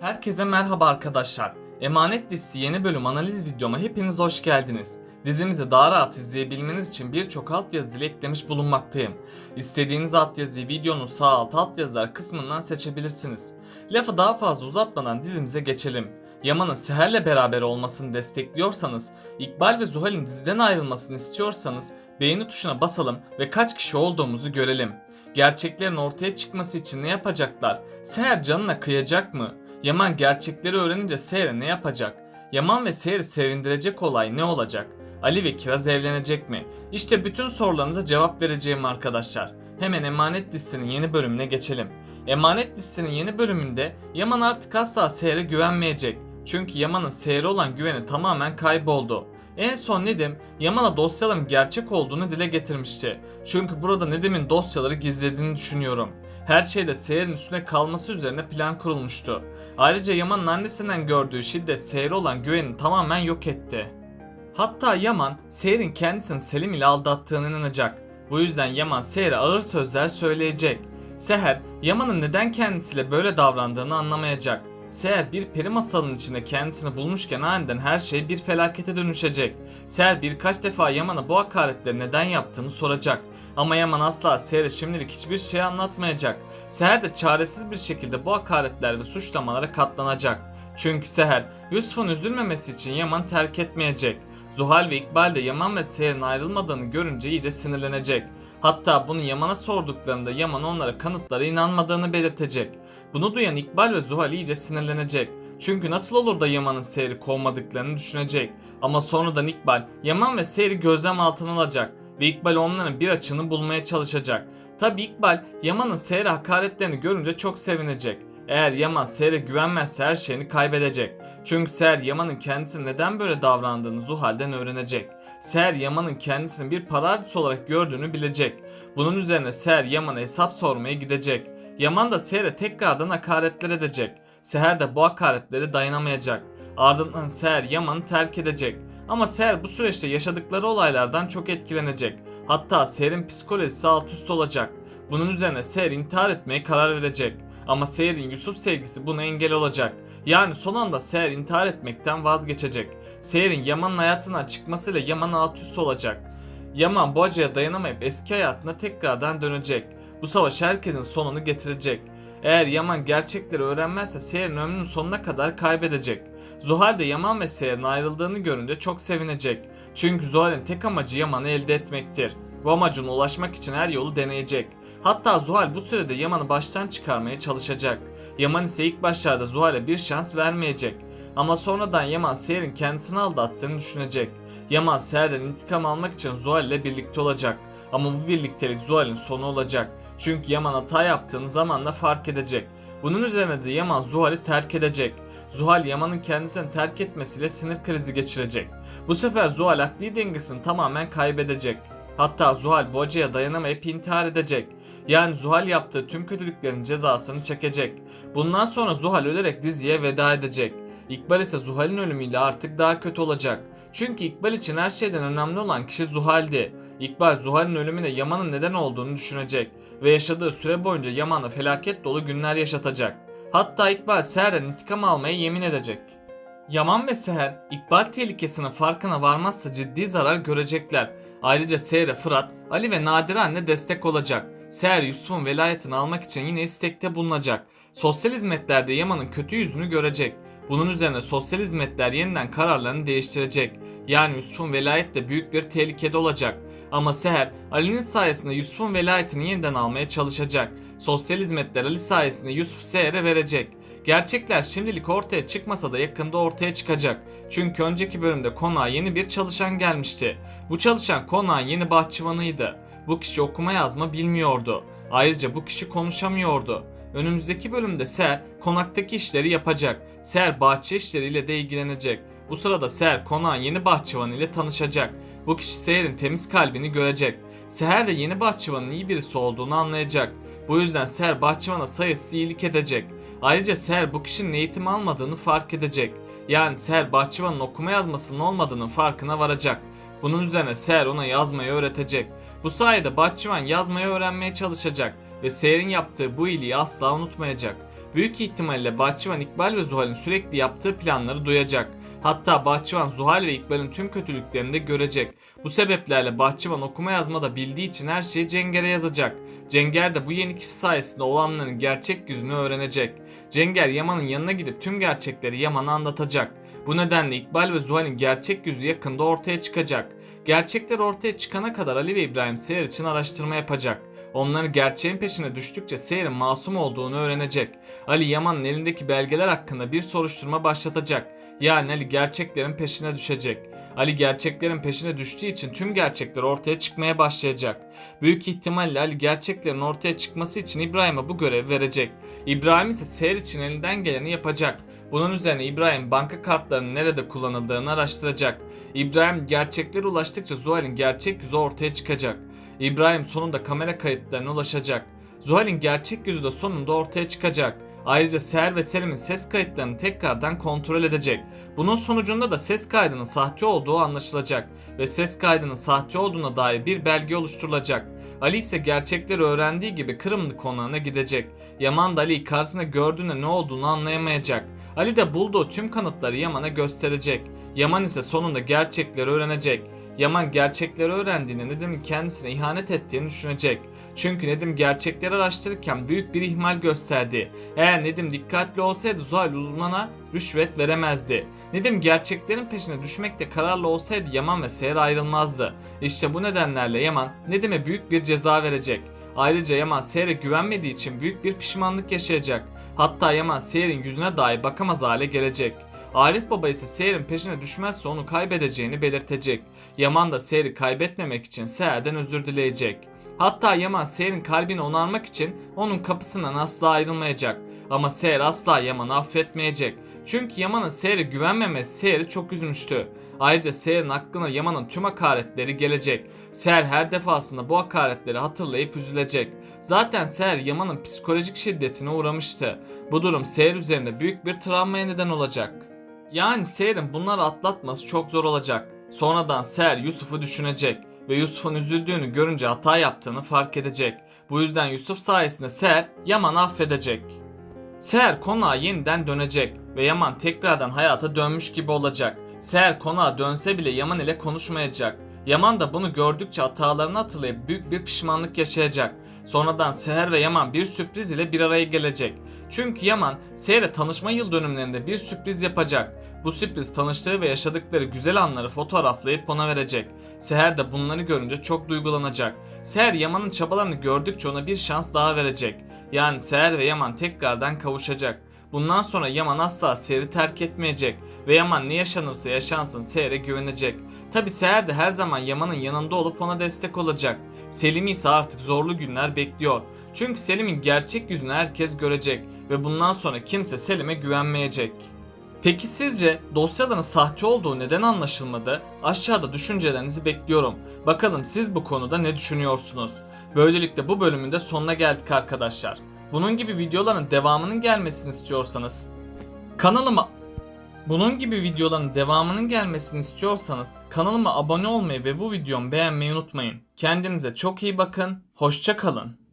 Herkese merhaba arkadaşlar. Emanet dizisi yeni bölüm analiz videoma hepiniz hoş geldiniz. Dizimizi daha rahat izleyebilmeniz için birçok altyazı ile eklemiş bulunmaktayım. İstediğiniz altyazıyı videonun sağ alt altyazılar kısmından seçebilirsiniz. Lafı daha fazla uzatmadan dizimize geçelim. Yaman'ın Seher'le beraber olmasını destekliyorsanız, İkbal ve Zuhal'in diziden ayrılmasını istiyorsanız beğeni tuşuna basalım ve kaç kişi olduğumuzu görelim. Gerçeklerin ortaya çıkması için ne yapacaklar? Seher canına kıyacak mı? Yaman gerçekleri öğrenince Seher'e ne yapacak? Yaman ve Seher'i sevindirecek olay ne olacak? Ali ve Kiraz evlenecek mi? İşte bütün sorularınıza cevap vereceğim arkadaşlar. Hemen Emanet dizisinin yeni bölümüne geçelim. Emanet dizisinin yeni bölümünde Yaman artık asla Seher'e güvenmeyecek. Çünkü Yaman'ın Seher'e olan güveni tamamen kayboldu. En son Nedim, Yaman'a dosyaların gerçek olduğunu dile getirmişti. Çünkü burada Nedim'in dosyaları gizlediğini düşünüyorum. Her şeyde Seher'in üstüne kalması üzerine plan kurulmuştu. Ayrıca Yaman'ın annesinden gördüğü şiddet Seher'e olan güvenini tamamen yok etti. Hatta Yaman, Seher'in kendisini Selim ile aldattığına inanacak. Bu yüzden Yaman Seher'e ağır sözler söyleyecek. Seher, Yaman'ın neden kendisiyle böyle davrandığını anlamayacak. Seher bir peri masalının içinde kendisini bulmuşken aniden her şey bir felakete dönüşecek. Seher birkaç defa Yaman'a bu hakaretleri neden yaptığını soracak. Ama Yaman asla Seher'e şimdilik hiçbir şey anlatmayacak. Seher de çaresiz bir şekilde bu hakaretler ve suçlamalara katlanacak. Çünkü Seher, Yusuf'un üzülmemesi için Yaman terk etmeyecek. Zuhal ve İkbal de Yaman ve Seher'in ayrılmadığını görünce iyice sinirlenecek. Hatta bunu Yaman'a sorduklarında Yaman onlara kanıtlara inanmadığını belirtecek. Bunu duyan İkbal ve Zuhal iyice sinirlenecek. Çünkü nasıl olur da Yaman'ın Seher'i kovmadıklarını düşünecek. Ama sonradan İkbal, Yaman ve Seher'i gözlem altına alacak ve İkbal onların bir açığını bulmaya çalışacak. Tabi İkbal, Yaman'ın Seher'e hakaretlerini görünce çok sevinecek. Eğer Yaman Seher'e güvenmezse her şeyini kaybedecek. Çünkü Seher Yaman'ın kendisine neden böyle davrandığını Zuhal'den öğrenecek. Seher Yaman'ın kendisini bir para avcısı olarak gördüğünü bilecek. Bunun üzerine Seher Yaman'a hesap sormaya gidecek. Yaman da Seher'e tekrardan hakaretler edecek. Seher de bu hakaretlere dayanamayacak. Ardından Seher Yaman'ı terk edecek. Ama Seher bu süreçte yaşadıkları olaylardan çok etkilenecek. Hatta Seher'in psikolojisi alt üst olacak. Bunun üzerine Seher intihar etmeye karar verecek. Ama Seher'in Yusuf sevgisi buna engel olacak. Yani son anda Seher intihar etmekten vazgeçecek. Seher'in Yaman'ın hayatından çıkmasıyla Yaman alt üst olacak. Yaman bu acıya dayanamayıp eski hayatına tekrardan dönecek. Bu savaş herkesin sonunu getirecek. Eğer Yaman gerçekleri öğrenmezse Seher'in ömrünün sonuna kadar kaybedecek. Zuhal de Yaman ve Seher'in ayrıldığını görünce çok sevinecek. Çünkü Zuhal'in tek amacı Yaman'ı elde etmektir. Bu amacına ulaşmak için her yolu deneyecek. Hatta Zuhal bu sürede Yaman'ı baştan çıkarmaya çalışacak. Yaman ise ilk başlarda Zuhal'e bir şans vermeyecek. Ama sonradan Yaman Seher'in kendisini aldattığını düşünecek. Yaman Seher'den intikam almak için Zuhal ile birlikte olacak. Ama bu birliktelik Zuhal'in sonu olacak. Çünkü Yaman hata yaptığını zamanla fark edecek. Bunun üzerine de Yaman Zuhal'i terk edecek. Zuhal Yaman'ın kendisini terk etmesiyle sinir krizi geçirecek. Bu sefer Zuhal akli dengesini tamamen kaybedecek. Hatta Zuhal bu acıya dayanamayıp intihar edecek. Yani Zuhal yaptığı tüm kötülüklerin cezasını çekecek. Bundan sonra Zuhal ölerek diziye veda edecek. İkbal ise Zuhal'in ölümüyle artık daha kötü olacak. Çünkü İkbal için her şeyden önemli olan kişi Zuhal'di. İkbal Zuhal'in ölümüne Yaman'ın neden olduğunu düşünecek ve yaşadığı süre boyunca Yaman'a felaket dolu günler yaşatacak. Hatta İkbal Seher'den intikam almaya yemin edecek. Yaman ve Seher, İkbal tehlikesinin farkına varmazsa ciddi zarar görecekler. Ayrıca Seher'e Fırat, Ali ve Nadire anne destek olacak. Seher Yusuf'un velayetini almak için yine istekte bulunacak. Sosyal hizmetlerde Yaman'ın kötü yüzünü görecek. Bunun üzerine sosyal hizmetler yeniden kararlarını değiştirecek. Yani Yusuf'un velayeti de büyük bir tehlikede olacak. Ama Seher, Ali'nin sayesinde Yusuf'un velayetini yeniden almaya çalışacak. Sosyal hizmetler Ali sayesinde Yusuf Seher'e verecek. Gerçekler şimdilik ortaya çıkmasa da yakında ortaya çıkacak. Çünkü önceki bölümde konağa yeni bir çalışan gelmişti. Bu çalışan konağın yeni bahçıvanıydı. Bu kişi okuma yazma bilmiyordu. Ayrıca bu kişi konuşamıyordu. Önümüzdeki bölümde Seher konaktaki işleri yapacak. Seher bahçe işleriyle de ilgilenecek. Bu sırada Seher konağın yeni bahçıvanı ile tanışacak. Bu kişi Seher'in temiz kalbini görecek. Seher de yeni bahçıvanın iyi birisi olduğunu anlayacak. Bu yüzden Seher bahçıvana sayısız iyilik edecek. Ayrıca Seher bu kişinin eğitim almadığını fark edecek. Yani Seher bahçıvanın okuma yazmasının olmadığının farkına varacak. Bunun üzerine Seher ona yazmayı öğretecek. Bu sayede bahçıvan yazmayı öğrenmeye çalışacak ve Seher'in yaptığı bu iyiliği asla unutmayacak. Büyük ihtimalle Bahçıvan İkbal ve Zuhal'in sürekli yaptığı planları duyacak. Hatta Bahçıvan Zuhal ve İkbal'in tüm kötülüklerini de görecek. Bu sebeplerle Bahçıvan okuma yazma da bildiği için her şeyi Cenger'e yazacak. Cenger de bu yeni kişi sayesinde olanların gerçek yüzünü öğrenecek. Cenger Yaman'ın yanına gidip tüm gerçekleri Yaman'a anlatacak. Bu nedenle İkbal ve Zuhal'in gerçek yüzü yakında ortaya çıkacak. Gerçekler ortaya çıkana kadar Ali ve İbrahim Seher için araştırma yapacak. Onların gerçeğin peşine düştükçe Seher'in masum olduğunu öğrenecek. Ali Yaman'ın elindeki belgeler hakkında bir soruşturma başlatacak. Yani Ali gerçeklerin peşine düşecek. Ali gerçeklerin peşine düştüğü için tüm gerçekler ortaya çıkmaya başlayacak. Büyük ihtimalle Ali gerçeklerin ortaya çıkması için İbrahim'e bu görevi verecek. İbrahim ise Seher için elinden geleni yapacak. Bunun üzerine İbrahim banka kartlarının nerede kullanıldığını araştıracak. İbrahim gerçeklere ulaştıkça Zuhal'in gerçek yüzü ortaya çıkacak. İbrahim sonunda kamera kayıtlarına ulaşacak. Zuhal'in gerçek yüzü de sonunda ortaya çıkacak. Ayrıca Seher ve Selim'in ses kayıtlarını tekrardan kontrol edecek. Bunun sonucunda da ses kaydının sahte olduğu anlaşılacak ve ses kaydının sahte olduğuna dair bir belge oluşturulacak. Ali ise gerçekleri öğrendiği gibi Kırımlı konağına gidecek. Yaman da Ali'yi karşısında gördüğünde ne olduğunu anlayamayacak. Ali de bulduğu tüm kanıtları Yaman'a gösterecek. Yaman ise sonunda gerçekleri öğrenecek. Yaman gerçekleri öğrendiğinde Nedim'in kendisine ihanet ettiğini düşünecek. Çünkü Nedim gerçekleri araştırırken büyük bir ihmal gösterdi. Eğer Nedim dikkatli olsaydı Zuhal uzmana rüşvet veremezdi. Nedim gerçeklerin peşine düşmekte kararlı olsaydı Yaman ve Seher ayrılmazdı. İşte bu nedenlerle Yaman Nedim'e büyük bir ceza verecek. Ayrıca Yaman Seher'e güvenmediği için büyük bir pişmanlık yaşayacak. Hatta Yaman Seher'in yüzüne dahi bakamaz hale gelecek. Arif Baba ise Seher'in peşine düşmezse onu kaybedeceğini belirtecek. Yaman da Seher'i kaybetmemek için Seher'den özür dileyecek. Hatta Yaman Seher'in kalbini onarmak için onun kapısından asla ayrılmayacak. Ama Seher asla Yaman'ı affetmeyecek. Çünkü Yaman'ın Seher'e güvenmemesi Seher'i çok üzmüştü. Ayrıca Seher'in aklına Yaman'ın tüm hakaretleri gelecek. Seher her defasında bu hakaretleri hatırlayıp üzülecek. Zaten Seher Yaman'ın psikolojik şiddetine uğramıştı. Bu durum Seher üzerinde büyük bir travmaya neden olacak. Yani Seher'in bunları atlatması çok zor olacak. Sonradan Seher Yusuf'u düşünecek ve Yusuf'un üzüldüğünü görünce hata yaptığını fark edecek. Bu yüzden Yusuf sayesinde Seher Yaman'ı affedecek. Seher konağa yeniden dönecek ve Yaman tekrardan hayata dönmüş gibi olacak. Seher konağa dönse bile Yaman ile konuşmayacak. Yaman da bunu gördükçe hatalarını hatırlayıp büyük bir pişmanlık yaşayacak. Sonradan Seher ve Yaman bir sürpriz ile bir araya gelecek. Çünkü Yaman Seher'e tanışma yıl dönümlerinde bir sürpriz yapacak. Bu sürpriz tanıştığı ve yaşadıkları güzel anları fotoğraflayıp ona verecek. Seher de bunları görünce çok duygulanacak. Seher Yaman'ın çabalarını gördükçe ona bir şans daha verecek. Yani Seher ve Yaman tekrardan kavuşacak. Bundan sonra Yaman asla Seher'i terk etmeyecek ve Yaman ne yaşanırsa yaşansın Seher'e güvenecek. Tabi Seher de her zaman Yaman'ın yanında olup ona destek olacak. Selim'i ise artık zorlu günler bekliyor. Çünkü Selim'in gerçek yüzünü herkes görecek ve bundan sonra kimse Selim'e güvenmeyecek. Peki sizce dosyaların sahte olduğu neden anlaşılmadı? Aşağıda düşüncelerinizi bekliyorum. Bakalım siz bu konuda ne düşünüyorsunuz? Böylelikle bu bölümün de sonuna geldik arkadaşlar. Bunun gibi videoların devamının gelmesini istiyorsanız kanalıma abone olmayı ve bu videomu beğenmeyi unutmayın. Kendinize çok iyi bakın. Hoşça kalın.